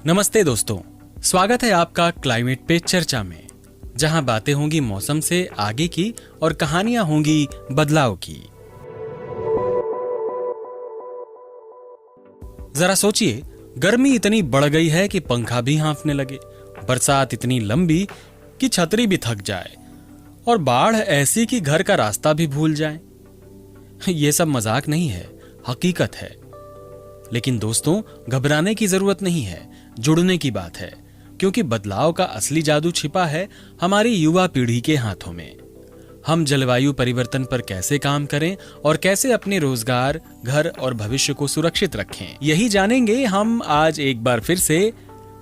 नमस्ते दोस्तों, स्वागत है आपका क्लाइमेट पे चर्चा में, जहां बातें होंगी मौसम से आगे की और कहानियां होंगी बदलाव की। जरा सोचिए, गर्मी इतनी बढ़ गई है कि पंखा भी हाँफने लगे, बरसात इतनी लंबी कि छतरी भी थक जाए और बाढ़ ऐसी कि घर का रास्ता भी भूल जाए। ये सब मजाक नहीं है, हकीकत है। लेकिन दोस्तों, घबराने की जरूरत नहीं है, जुड़ने की बात है, क्योंकि बदलाव का असली जादू छिपा है हमारी युवा पीढ़ी के हाथों में। हम जलवायु परिवर्तन पर कैसे काम करें और कैसे अपने रोजगार, घर और भविष्य को सुरक्षित रखें, यही जानेंगे हम आज एक बार फिर से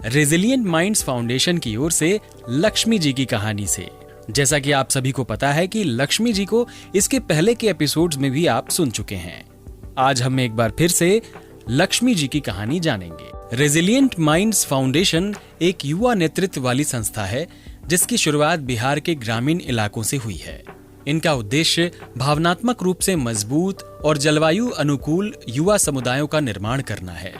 रेजिलिएंट माइंड्स फाउंडेशन की ओर से लक्ष्मी जी की कहानी से। जैसा कि आप सभी को पता है कि लक्ष्मी जी को इसके पहले के एपिसोड्स में भी आप सुन चुके हैं। आज हम एक बार फिर से लक्ष्मी जी की कहानी जानेंगे। रेजिलिएंट माइंड्स फाउंडेशन एक युवा नेतृत्व वाली संस्था है जिसकी शुरुआत बिहार के ग्रामीण इलाकों से हुई है। इनका उद्देश्य भावनात्मक रूप से मजबूत और जलवायु अनुकूल युवा समुदायों का निर्माण करना है।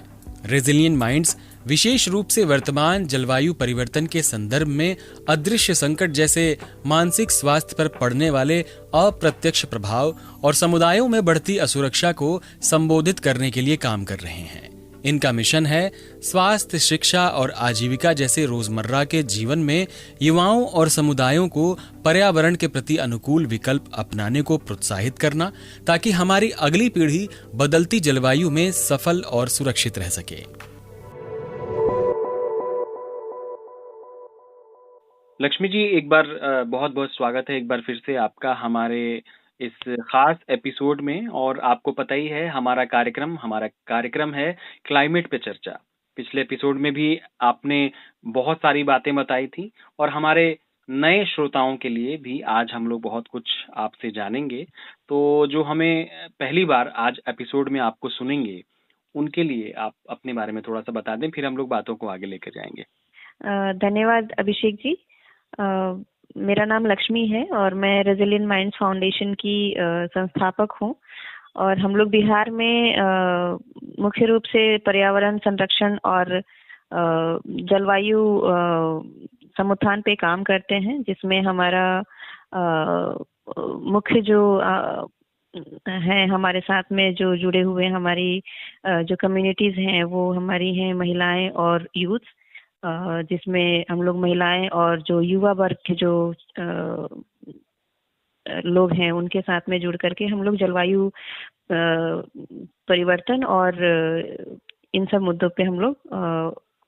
रेजिलिएंट माइंड्स विशेष रूप से वर्तमान जलवायु परिवर्तन के संदर्भ में अदृश्य संकट जैसे मानसिक स्वास्थ्य पर पड़ने वाले अप्रत्यक्ष प्रभाव और समुदायों में बढ़ती असुरक्षा को संबोधित करने के लिए काम कर रहे हैं। इनका मिशन है स्वास्थ्य, शिक्षा और आजीविका जैसे रोजमर्रा के जीवन में युवाओं और समुदायों को पर्यावरण के प्रति अनुकूल विकल्प अपनाने को प्रोत्साहित करना, ताकि हमारी अगली पीढ़ी बदलती जलवायु में सफल और सुरक्षित रह सके। लक्ष्मी जी, एक बार बहुत बहुत स्वागत है एक बार फिर से आपका हमारे इस खास एपिसोड में। और आपको पता ही है हमारा कार्यक्रम है क्लाइमेट पे चर्चा। पिछले एपिसोड में भी आपने बहुत सारी बातें बताई थी और हमारे नए श्रोताओं के लिए भी आज हम लोग बहुत कुछ आपसे जानेंगे। तो जो हमें पहली बार आज एपिसोड में आपको सुनेंगे, उनके लिए आप अपने बारे में थोड़ा सा बता दें, फिर हम लोग बातों को आगे लेकर जाएंगे। धन्यवाद अभिषेक जी। मेरा नाम लक्ष्मी है और मैं रेजिलिएंट माइंड्स फाउंडेशन की संस्थापक हूँ। और हम लोग बिहार में मुख्य रूप से पर्यावरण संरक्षण और जलवायु समुत्थान पे काम करते हैं, जिसमें हमारा मुख्य जो हैं हमारे साथ में जो जुड़े हुए हमारी जो कम्युनिटीज हैं वो हमारी हैं महिलाएं और यूथ, जिसमें हम लोग महिलाएं और जो युवा वर्ग के जो लोग हैं उनके साथ में जुड़ करके हम लोग जलवायु परिवर्तन और इन सब मुद्दों पे हम लोग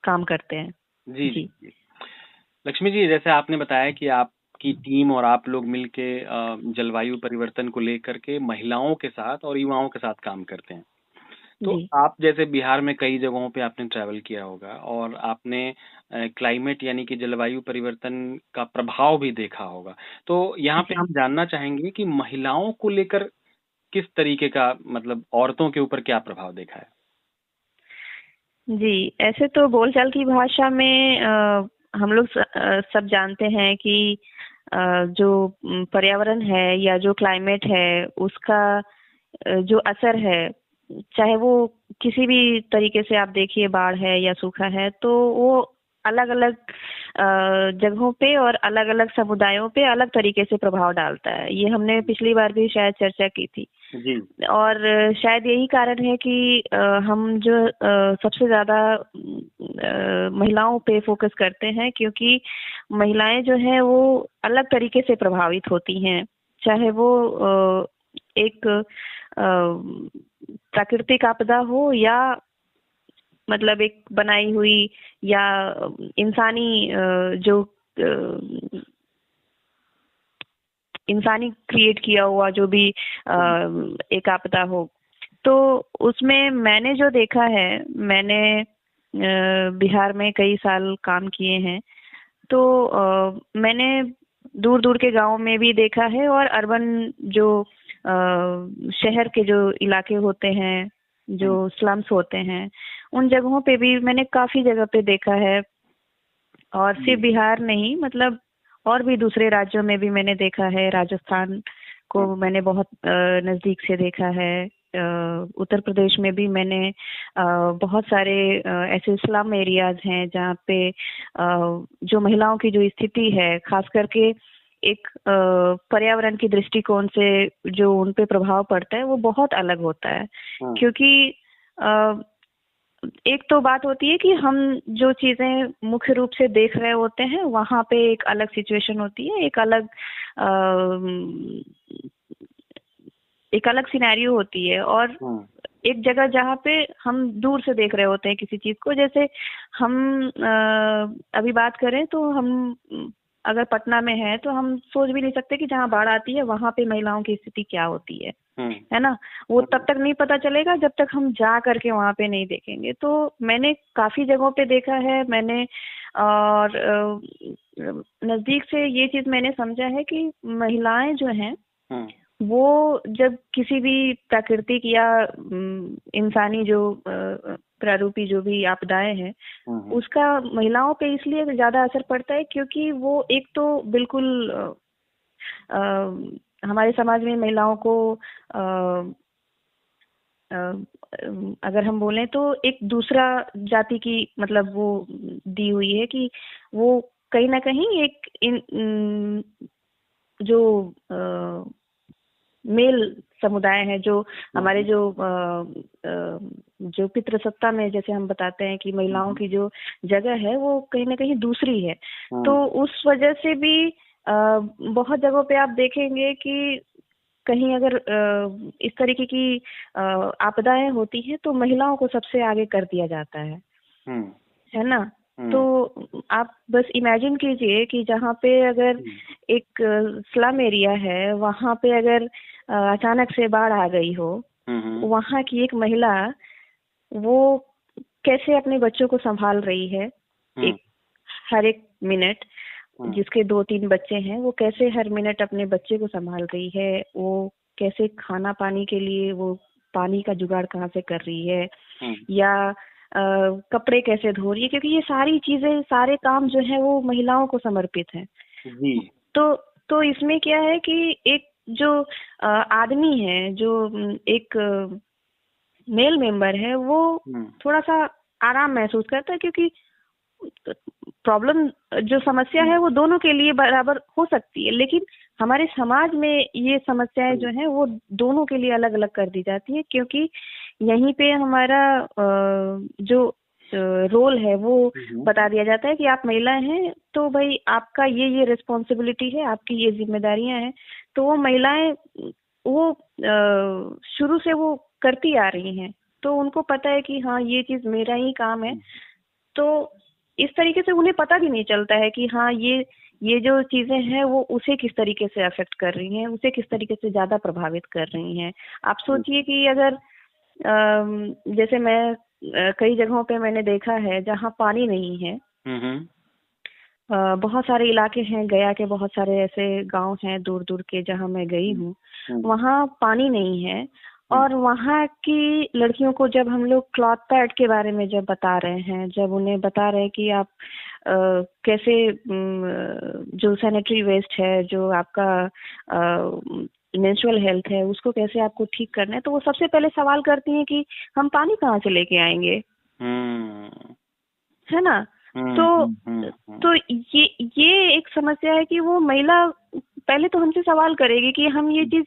काम करते हैं। जी। लक्ष्मी जी, जैसे आपने बताया कि आपकी टीम और आप लोग मिलके जलवायु परिवर्तन को लेकर के महिलाओं के साथ और युवाओं के साथ काम करते हैं। तो आप जैसे बिहार में कई जगहों पे आपने ट्रैवल किया होगा और आपने क्लाइमेट यानी कि जलवायु परिवर्तन का प्रभाव भी देखा होगा। तो यहाँ पे हम जानना चाहेंगे कि महिलाओं को लेकर किस तरीके का, मतलब औरतों के ऊपर क्या प्रभाव देखा है? जी, ऐसे तो बोलचाल की भाषा में हम लोग सब जानते हैं कि जो पर्यावरण है या जो क्लाइमेट है उसका जो असर है, चाहे वो किसी भी तरीके से आप देखिए, बाढ़ है या सूखा है, तो वो अलग अलग जगहों पे और अलग अलग समुदायों पे अलग तरीके से प्रभाव डालता है। ये हमने पिछली बार भी शायद चर्चा की थी जी। और शायद यही कारण है कि हम जो सबसे ज्यादा महिलाओं पे फोकस करते हैं, क्योंकि महिलाएं जो है वो अलग तरीके से प्रभावित होती हैं, चाहे वो एक प्राकृतिक आपदा हो या मतलब एक बनाई हुई या इंसानी जो इंसानी क्रिएट किया हुआ जो भी एक आपदा हो। तो उसमें मैंने जो देखा है, मैंने बिहार में कई साल काम किए हैं, तो मैंने दूर दूर के गांव में भी देखा है और अर्बन जो शहर के जो इलाके होते हैं, जो स्लम्स होते हैं, उन जगहों पे भी मैंने काफी जगह पे देखा है। और सिर्फ बिहार नहीं, मतलब और भी दूसरे राज्यों में भी मैंने देखा है। राजस्थान को मैंने बहुत नजदीक से देखा है, उत्तर प्रदेश में भी मैंने बहुत सारे ऐसे स्लम एरियाज हैं जहाँ पे जो महिलाओं की जो स्थिति है, खास करके एक पर्यावरण की दृष्टिकोण से जो उन पे प्रभाव पड़ता है वो बहुत अलग होता है। क्योंकि एक तो बात होती है कि हम जो चीजें मुख्य रूप से देख रहे होते हैं वहां पे एक अलग सिचुएशन होती है, एक अलग सिनेरियो होती है, और एक जगह जहाँ पे हम दूर से देख रहे होते हैं किसी चीज को। जैसे हम अभी बात करें तो हम अगर पटना में है तो हम सोच भी नहीं सकते कि जहाँ बाढ़ आती है वहां पे महिलाओं की स्थिति क्या होती है ना। वो तब तक नहीं पता चलेगा जब तक हम जा करके वहां पे नहीं देखेंगे। तो मैंने काफी जगहों पे देखा है मैंने, और नजदीक से ये चीज मैंने समझा है कि महिलाएं जो हैं वो जब किसी भी प्राकृतिक या इंसानी जो प्रारूपी जो भी आपदाएं हैं उसका महिलाओं पे इसलिए ज्यादा असर पड़ता है क्योंकि वो एक तो बिल्कुल हमारे समाज में महिलाओं को अगर हम बोलें तो एक दूसरा जाति की मतलब वो दी हुई है कि वो कहीं ना कहीं एक जो मेल समुदाय है, जो हमारे जो पितृसत्ता में जैसे हम बताते हैं कि महिलाओं की जो जगह है वो कहीं ना कहीं दूसरी है। तो उस वजह से भी बहुत जगहों पे आप देखेंगे कि कहीं अगर इस तरीके की आपदाएं होती हैं तो महिलाओं को सबसे आगे कर दिया जाता है ना। तो आप बस इमेजिन कीजिए कि जहाँ पे अगर एक स्लम एरिया है वहाँ पे अगर अचानक से बाढ़ आ गई हो, वहाँ की एक महिला वो कैसे अपने बच्चों को संभाल रही है हर एक मिनट, जिसके 2-3 बच्चे हैं वो कैसे हर मिनट अपने बच्चे को संभाल रही है, वो कैसे खाना पानी के लिए वो पानी का जुगाड़ कहाँ से कर रही है, या कपड़े कैसे धो रही है, क्योंकि ये सारी चीजें सारे काम जो है वो महिलाओं को समर्पित है। तो इसमें क्या है कि एक जो आदमी है, जो एक मेल मेंबर है, वो थोड़ा सा आराम महसूस करता है, क्योंकि प्रॉब्लम जो समस्या है वो दोनों के लिए बराबर हो सकती है, लेकिन हमारे समाज में ये समस्याएं जो हैं वो दोनों के लिए अलग अलग कर दी जाती है, क्योंकि यहीं पे हमारा जो रोल है वो बता दिया जाता है कि आप महिलाएं हैं तो भाई आपका ये रिस्पॉन्सिबिलिटी है, आपकी ये जिम्मेदारियां हैं। तो वो महिलाएं वो शुरू से वो करती आ रही हैं, तो उनको पता है कि हाँ ये चीज मेरा ही काम है। तो इस तरीके से उन्हें पता भी नहीं चलता है कि हाँ ये जो चीजें हैं वो उसे किस तरीके से अफेक्ट कर रही हैं, उसे किस तरीके से ज्यादा प्रभावित कर रही हैं। आप सोचिए कि अगर जैसे मैं कई जगहों पे मैंने देखा है जहाँ पानी नहीं है, बहुत सारे इलाके हैं, गया के बहुत सारे ऐसे गांव हैं दूर दूर के जहाँ मैं गई हूँ, वहाँ पानी नहीं है, और वहाँ की लड़कियों को जब हम लोग क्लॉथ पैड के बारे में जब बता रहे हैं, जब उन्हें बता रहे हैं कि आप कैसे जो सैनिटरी वेस्ट है, जो आपका मेंस्ट्रुअल हेल्थ है, उसको कैसे आपको ठीक करना है, तो वो सबसे पहले सवाल करती हैं कि हम पानी कहाँ से लेके आएंगे, है ना। तो ये एक समस्या है कि वो महिला पहले तो हमसे सवाल करेगी कि हम ये चीज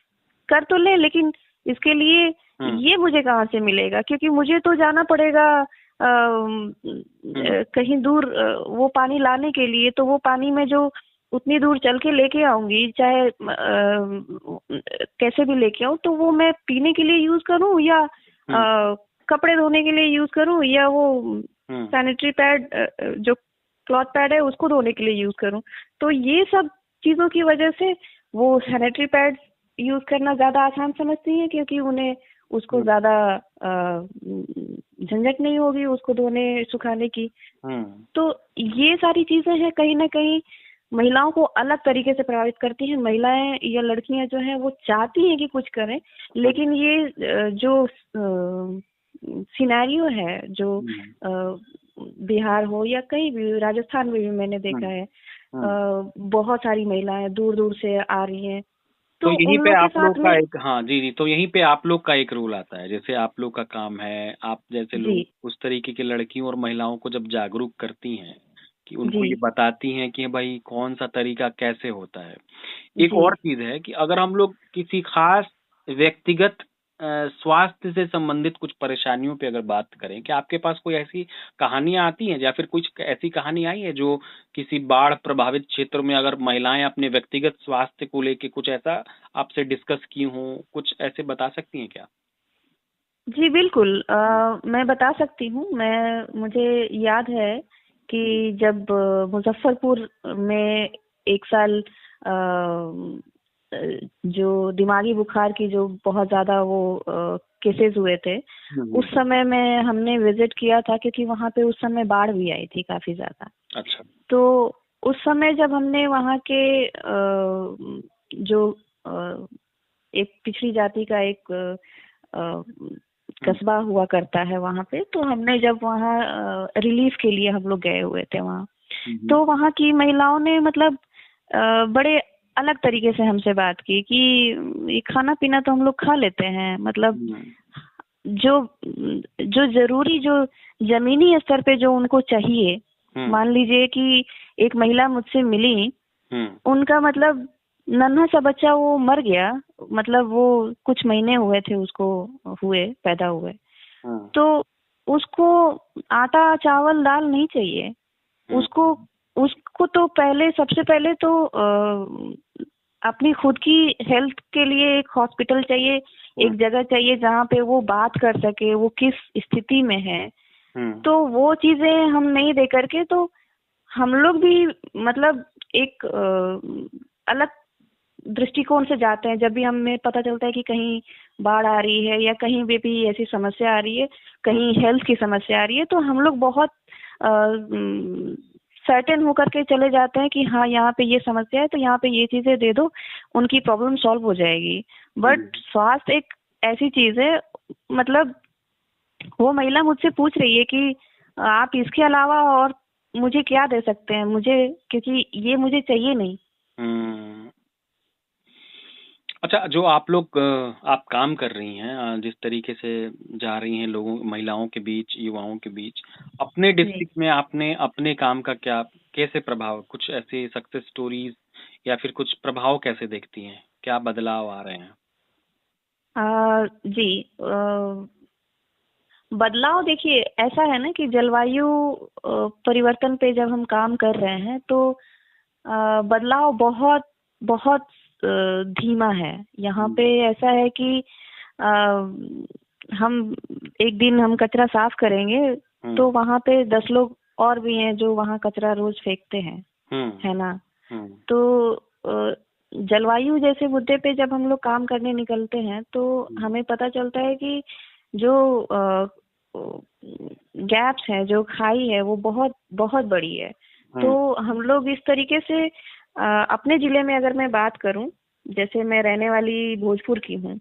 कर तो ले, लेकिन इसके लिए ये मुझे कहाँ से मिलेगा, क्योंकि मुझे तो जाना पड़ेगा कहीं दूर वो पानी लाने के लिए। तो वो पानी में जो उतनी दूर चल के लेके आऊंगी, चाहे कैसे भी लेके आऊं, तो वो मैं पीने के लिए यूज करूं या कपड़े धोने के लिए यूज करूं, या वो सैनिटरी पैड जो क्लॉथ पैड है उसको धोने के लिए यूज करूं। तो ये सब चीजों की वजह से वो सैनिटरी पैड यूज करना ज्यादा आसान समझती हैं, क्योंकि उन्हें उसको ज्यादा झंझट नहीं होगी उसको धोने सुखाने की। तो ये सारी चीजें हैं कहीं ना कहीं महिलाओं को अलग तरीके से प्रभावित करती हैं। महिलाएं या लड़कियां जो हैं वो चाहती हैं कि कुछ करें, लेकिन ये जो सिनेरियो है, जो बिहार हो या कहीं भी, राजस्थान में भी मैंने देखा है बहुत सारी महिलाएं दूर दूर से आ रही हैं, तो तो यहीं उन पे लोग के आप साथ लोग का में एक, हाँ जी जी, तो यहीं पे आप लोग का एक रूल आता है। जैसे आप लोग का काम है, आप जैसे जी लोग उस तरीके की लड़कियों और महिलाओं को जब जागरूक करती हैं कि उनको जी ये बताती हैं कि भाई कौन सा तरीका कैसे होता है। एक जी और चीज है कि अगर हम लोग किसी खास व्यक्तिगत स्वास्थ्य से संबंधित कुछ परेशानियों पे अगर बात करें, कि आपके पास कोई ऐसी कहानियां आती हैं या फिर कुछ ऐसी कहानी आई है जो किसी बाढ़ प्रभावित क्षेत्र में अगर महिलाएं अपने व्यक्तिगत स्वास्थ्य को लेके कुछ ऐसा आपसे डिस्कस की हों, कुछ ऐसे बता सकती हैं क्या? जी बिल्कुल। मैं बता सकती हूँ। मुझे याद है जी। कि जब मुजफ्फरपुर में एक साल जो दिमागी बुखार की जो बहुत ज्यादा वो केसेस हुए थे, उस हम्म। समय में हमने विजिट किया था, क्योंकि वहाँ पे उस समय बाढ़ भी आई थी काफी ज्यादा। अच्छा। तो उस समय जब हमने वहाँ के जो एक पिछड़ी जाति का एक कस्बा हुआ करता है वहाँ पे, तो हमने जब वहाँ रिलीफ के लिए हम लोग गए हुए थे वहाँ, हम्म। तो वहाँ की महिलाओं ने मतलब बड़े अलग तरीके से हमसे बात की कि ये खाना पीना तो हम लोग खा लेते हैं, मतलब हम्म। जो जो जरूरी, जो जमीनी स्तर पे जो उनको चाहिए, हम्म। मान लीजिए कि एक महिला मुझसे मिली, हम्म। उनका मतलब नन्हा सा बच्चा वो मर गया, मतलब वो कुछ महीने हुए थे उसको, हुए पैदा हुए, हम्म। तो उसको आटा चावल दाल नहीं चाहिए। हम्म। उसको उसको तो पहले, सबसे पहले तो अपनी खुद की हेल्थ के लिए एक हॉस्पिटल चाहिए, एक जगह चाहिए जहाँ पे वो बात कर सके वो किस स्थिति में है। हम्म। तो वो चीजें हम नहीं दे करके, तो हम लोग भी मतलब एक अलग दृष्टिकोण से जाते हैं। जब भी हमें पता चलता है कि कहीं बाढ़ आ रही है या कहीं भी ऐसी समस्या आ रही है, कहीं हेल्थ की समस्या आ रही है, तो हम लोग बहुत सर्टेन होकर के चले जाते हैं कि हाँ, यहाँ पे ये समस्या है तो यहाँ पे ये चीजें दे दो, उनकी प्रॉब्लम सॉल्व हो जाएगी। बट स्वास्थ्य एक ऐसी चीज है, मतलब वो महिला मुझसे पूछ रही है कि आप इसके अलावा और मुझे क्या दे सकते हैं, मुझे, क्योंकि ये मुझे चाहिए नहीं। हम्म। अच्छा, जो आप लोग आप काम कर रही हैं, जिस तरीके से जा रही हैं लोगों महिलाओं के बीच, युवाओं के बीच, अपने जी। डिस्ट्रिक्ट में आपने अपने काम का क्या कैसे प्रभाव, कुछ ऐसी सक्सेस स्टोरीज या फिर कुछ प्रभाव कैसे देखती हैं, क्या बदलाव आ रहे हैं? जी। बदलाव देखिए, ऐसा है ना कि जलवायु परिवर्तन पे जब हम काम कर रहे हैं, तो बदलाव बहुत बहुत धीमा है यहाँ पे। ऐसा है कि अ, हम एक दिन हम कचरा साफ करेंगे, तो वहाँ पे 10 लोग और भी हैं जो वहाँ कचरा रोज फेंकते हैं, है ना। तो जलवायु जैसे मुद्दे पे जब हम लोग काम करने निकलते हैं, तो हमें पता चलता है कि जो गैप्स है, जो खाई है, वो बहुत बहुत बड़ी है। तो हम लोग इस तरीके से अपने जिले में अगर मैं बात करूं, जैसे मैं रहने वाली भोजपुर की हूँ,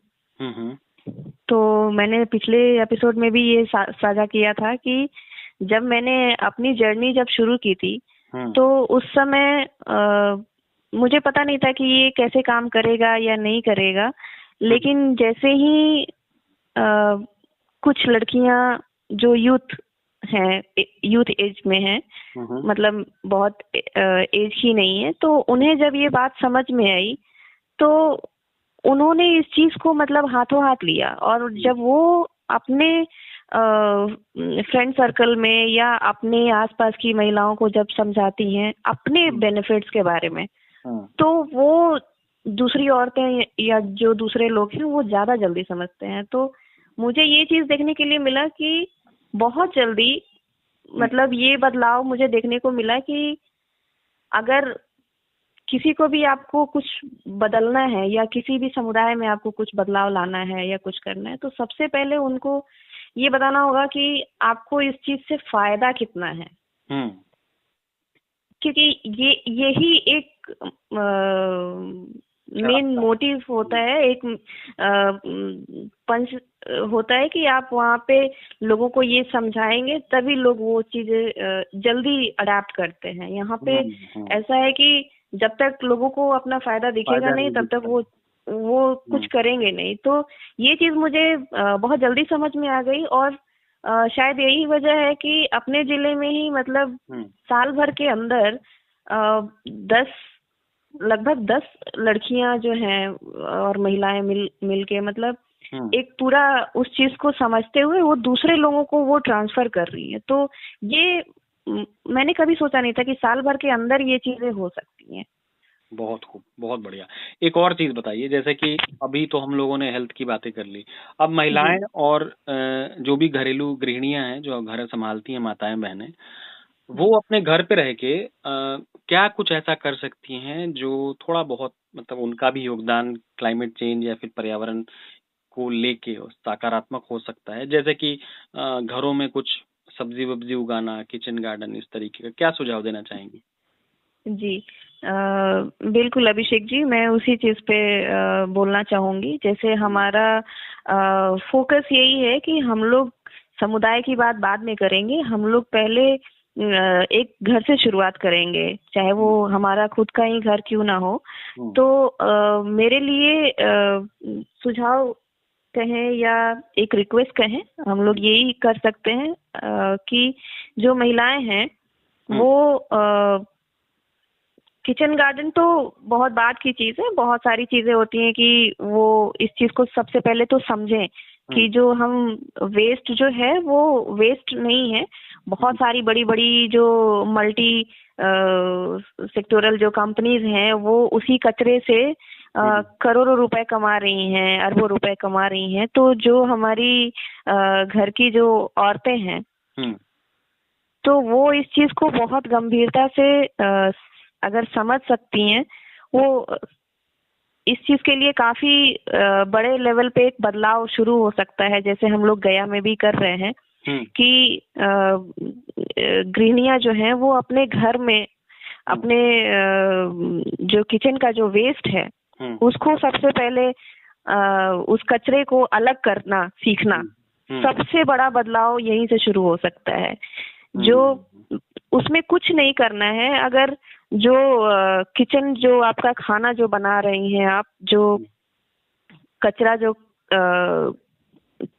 तो मैंने पिछले एपिसोड में भी ये साझा किया था कि जब मैंने अपनी जर्नी जब शुरू की थी, तो उस समय मुझे पता नहीं था कि ये कैसे काम करेगा या नहीं करेगा। लेकिन जैसे ही कुछ लड़कियां जो यूथ हैं, यूथ एज में हैं, मतलब बहुत एज ही नहीं है, तो उन्हें जब ये बात समझ में आई, तो उन्होंने इस चीज को मतलब हाथों हाथ लिया, और जब वो अपने फ्रेंड सर्कल में या अपने आसपास की महिलाओं को जब समझाती हैं अपने बेनिफिट्स के बारे में, तो वो दूसरी औरतें या जो दूसरे लोग हैं वो ज्यादा जल्दी समझते हैं। तो मुझे ये चीज देखने के लिए मिला कि बहुत जल्दी, मतलब ये बदलाव मुझे देखने को मिला कि अगर किसी को भी आपको कुछ बदलना है या किसी भी समुदाय में आपको कुछ बदलाव लाना है या कुछ करना है, तो सबसे पहले उनको ये बताना होगा कि आपको इस चीज से फायदा कितना है। क्योंकि यही एक मेन मोटिव होता है, एक पंच होता है कि आप वहाँ पे लोगों को ये समझाएंगे तभी लोग वो चीजें जल्दी अडेप्ट करते हैं। यहाँ पे ऐसा है कि जब तक लोगों को अपना फायदा दिखेगा नहीं, तब तक वो वो कुछ करेंगे नहीं। तो ये चीज मुझे बहुत जल्दी समझ में आ गई, और शायद यही वजह है कि अपने जिले में ही मतलब साल भर के अंदर 10 लगभग 10 लड़कियां जो हैं और महिलाएं मिल के मतलब एक पूरा उस चीज को समझते हुए वो दूसरे लोगों को वो ट्रांसफर कर रही है। तो ये मैंने कभी सोचा नहीं था कि साल भर के अंदर ये चीजें हो सकती हैं। बहुत खूब, बहुत बढ़िया। एक और चीज बताइए, जैसे कि अभी तो हम लोगों ने हेल्थ की बातें कर ली, अब महिलाएं और जो भी घरेलू गृहिणियां हैं जो घर संभालती हैं, माताएं बहनें, वो अपने घर पे रह के क्या कुछ ऐसा कर सकती हैं जो थोड़ा बहुत मतलब उनका भी योगदान क्लाइमेट चेंज या फिर पर्यावरण को लेके सकारात्मक हो सकता है, जैसे कि घरों में कुछ सब्जी वब्जी उगाना, किचन गार्डन, इस तरीके का क्या सुझाव देना चाहेंगी? जी बिल्कुल अभिषेक जी, मैं उसी चीज पे बोलना चाहूंगी। जैसे हमारा फोकस यही है कि हम लोग समुदाय की बात बाद में करेंगे, हम लोग पहले एक घर से शुरुआत करेंगे, चाहे वो हमारा खुद का ही घर क्यों ना हो। तो मेरे लिए सुझाव कहें या एक रिक्वेस्ट कहें, हम लोग यही कर सकते हैं कि जो महिलाएं हैं वो किचन गार्डन तो बहुत बाद की चीज है, बहुत सारी चीजें होती हैं कि वो इस चीज को सबसे पहले तो समझें कि जो हम वेस्ट जो है वो वेस्ट नहीं है। बहुत सारी बड़ी बड़ी जो मल्टी सेक्टोरल जो कंपनीज हैं वो उसी कचरे से करोड़ों रुपए कमा रही हैं, अरबों रुपए कमा रही हैं। तो जो हमारी घर की जो औरतें हैं तो वो इस चीज को बहुत गंभीरता से अगर समझ सकती हैं, वो इस चीज के लिए काफी बड़े लेवल पे एक बदलाव शुरू हो सकता है। जैसे हम लोग गया में भी कर रहे हैं कि गृहिणियां जो हैं वो अपने घर में अपने जो किचन का जो वेस्ट है उसको सबसे पहले उस कचरे को अलग करना सीखना, सबसे बड़ा बदलाव यहीं से शुरू हो सकता है। जो उसमें कुछ नहीं करना है, अगर जो किचन जो आपका खाना जो बना रही हैं आप, जो कचरा जो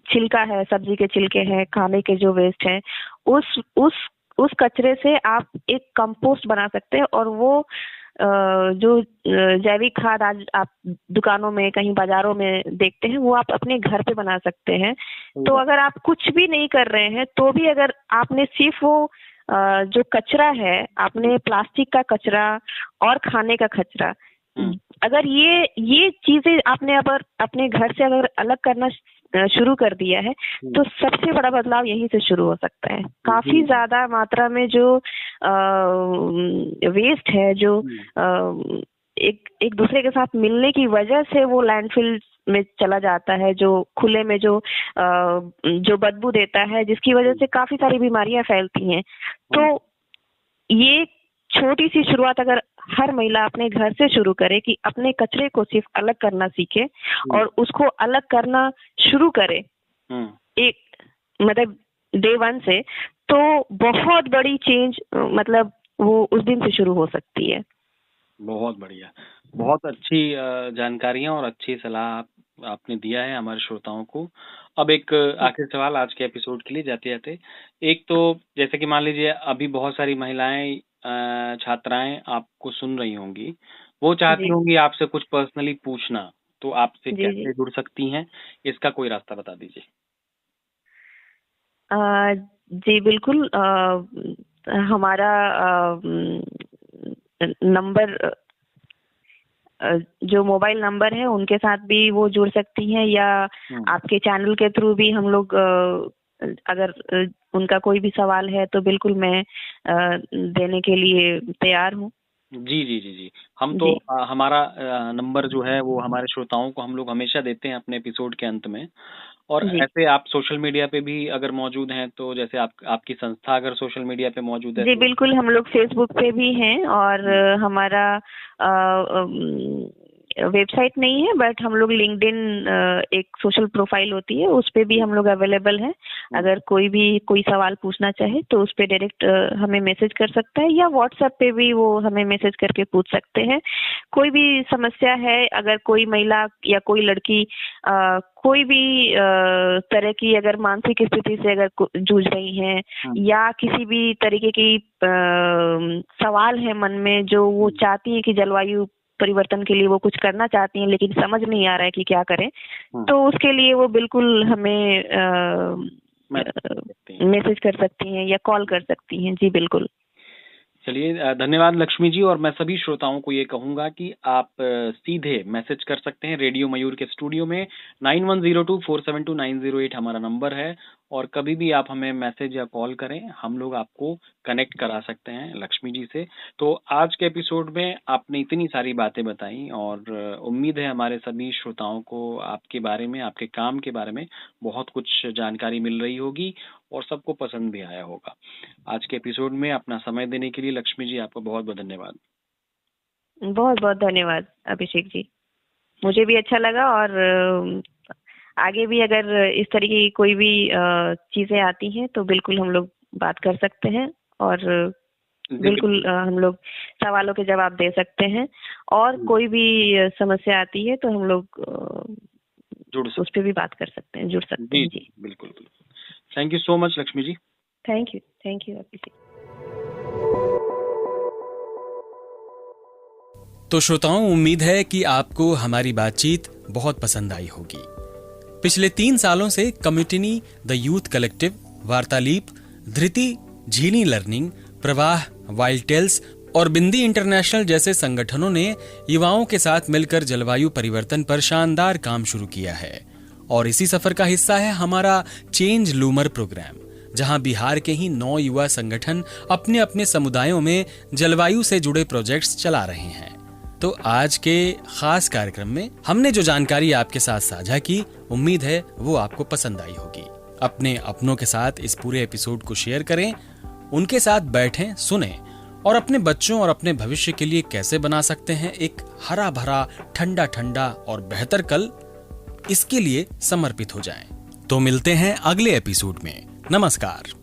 छिलका है, सब्जी के छिलके हैं, खाने के जो वेस्ट हैं, उस कचरे से आप एक कंपोस्ट बना सकते हैं। और वो जो जैविक खाद आज आप दुकानों में कहीं बाजारों में देखते हैं वो आप अपने घर पे बना सकते हैं। तो अगर आप कुछ भी नहीं कर रहे हैं तो भी अगर आपने सिर्फ वो जो कचरा है, आपने प्लास्टिक का कचरा और खाने का कचरा, अगर ये चीजें आपने अगर अपने घर से अगर अलग करना शुरू कर दिया है तो सबसे बड़ा बदलाव यहीं से शुरू हो सकता है। काफी ज्यादा मात्रा में जो वेस्ट है, जो एक दूसरे के साथ मिलने की वजह से वो लैंडफिल में चला जाता है, जो खुले में जो बदबू देता है, जिसकी वजह से काफी सारी बीमारियां फैलती हैं। तो ये छोटी सी शुरुआत अगर हर महिला अपने घर से शुरू करे कि अपने कचरे को सिर्फ अलग करना सीखे और उसको अलग करना शुरू करे एक मतलब डे 1 से, तो बहुत बड़ी चेंज मतलब वो उस दिन से शुरू हो सकती है। बहुत बढ़िया, बहुत अच्छी जानकारियां और अच्छी सलाह आपने दिया है हमारे श्रोताओं को। अब एक आखिरी सवाल आज के एपिसोड के लिए जाते जाते, एक तो जैसे कि मान लीजिए अभी बहुत सारी महिलाएं छात्राएं आपको सुन रही होंगी, वो चाहती होंगी आपसे कुछ पर्सनली पूछना, तो आपसे कैसे जुड़ सकती हैं, इसका कोई रास्ता बता दीजिए। जी बिल्कुल, हमारा नंबर जो मोबाइल नंबर है उनके साथ भी वो जुड़ सकती हैं, या आपके चैनल के थ्रू भी हम लोग अगर उनका कोई भी सवाल है तो बिल्कुल मैं देने के लिए तैयार हूँ। जी जी जी जी, हम तो हमारा नंबर जो है वो हमारे श्रोताओं को हम लोग हमेशा देते हैं अपने एपिसोड के अंत में। और ऐसे आप सोशल मीडिया पे भी अगर मौजूद हैं तो जैसे आपकी संस्था अगर सोशल मीडिया पे मौजूद है जी तो... बिल्कुल, हम लोग फेसबुक पे भी हैं और हमारा वेबसाइट नहीं है, बट हम लोग लिंक्डइन एक सोशल प्रोफाइल होती है, उस पे भी हम लोग अवेलेबल हैं। अगर कोई सवाल पूछना चाहे तो उस पे डायरेक्ट हमें मैसेज कर सकता है, या व्हाट्सएप पे भी वो हमें मैसेज करके पूछ सकते हैं। कोई भी समस्या है, अगर कोई महिला या कोई लड़की कोई भी तरह की अगर मानसिक स्थिति से अगर जूझ रही हैं, या किसी भी तरीके की सवाल है मन में जो वो चाहती है कि जलवायु परिवर्तन के लिए वो कुछ करना चाहती हैं, लेकिन समझ नहीं आ रहा है कि क्या करें, तो उसके लिए वो बिल्कुल हमें मैसेज कर सकती हैं या कॉल कर सकती हैं। जी बिल्कुल। चलिए, धन्यवाद लक्ष्मी जी। और मैं सभी श्रोताओं को ये कहूंगा कि आप सीधे मैसेज कर सकते हैं रेडियो मयूर के स्टूडियो में। 9102472908 हमारा नंबर है, और कभी भी आप हमें मैसेज या कॉल करें, हम लोग आपको कनेक्ट करा सकते हैं लक्ष्मी जी से। तो आज के एपिसोड में आपने इतनी सारी बातें बताई, और उम्मीद है हमारे सभी श्रोताओं को आपके बारे में, आपके काम के बारे में बहुत कुछ जानकारी मिल रही होगी, और सबको पसंद भी आया होगा। आज के एपिसोड में अपना समय देने के लिए लक्ष्मी जी आपको बहुत बहुत धन्यवाद। बहुत बहुत धन्यवाद अभिषेक जी, मुझे भी अच्छा लगा। और आगे भी अगर इस तरीके की कोई भी चीजें आती हैं तो बिल्कुल हम लोग बात कर सकते हैं, और बिल्कुल हम लोग सवालों के जवाब दे सकते हैं। और कोई भी समस्या आती है तो हम लोग उस पर भी बात कर सकते हैं, जुड़ सकते हैं। जी बिल्कुल बिल्कुल। Thank you so much Lakshmi ji. Thank you Abhishek. तो श्रोताओं, उम्मीद है कि आपको हमारी बातचीत बहुत पसंद आई होगी। पिछले 3 सालों से community the Youth Collective, Vartaleap, Dhriti, Jhini Learning, Pravah, Wild Tales और बिंदी इंटरनेशनल जैसे संगठनों ने युवाओं के साथ मिलकर जलवायु परिवर्तन पर शानदार काम शुरू किया है। और इसी सफर का हिस्सा है हमारा चेंज लूमर प्रोग्राम, जहां बिहार के ही 9 युवा संगठन अपने अपने समुदायों में जलवायु से जुड़े प्रोजेक्ट्स चला रहे हैं। तो आज के खास कार्यक्रम में हमने जो जानकारी आपके साथ साझा की, उम्मीद है वो आपको पसंद आई होगी। अपने अपनों के साथ इस पूरे एपिसोड को शेयर करें, उनके साथ बैठें, सुनें, और अपने बच्चों और अपने भविष्य के लिए कैसे बना सकते हैं एक हरा भरा, ठंडा ठंडा और बेहतर कल, इसके लिए समर्पित हो जाएं। तो मिलते हैं अगले एपिसोड में। नमस्कार।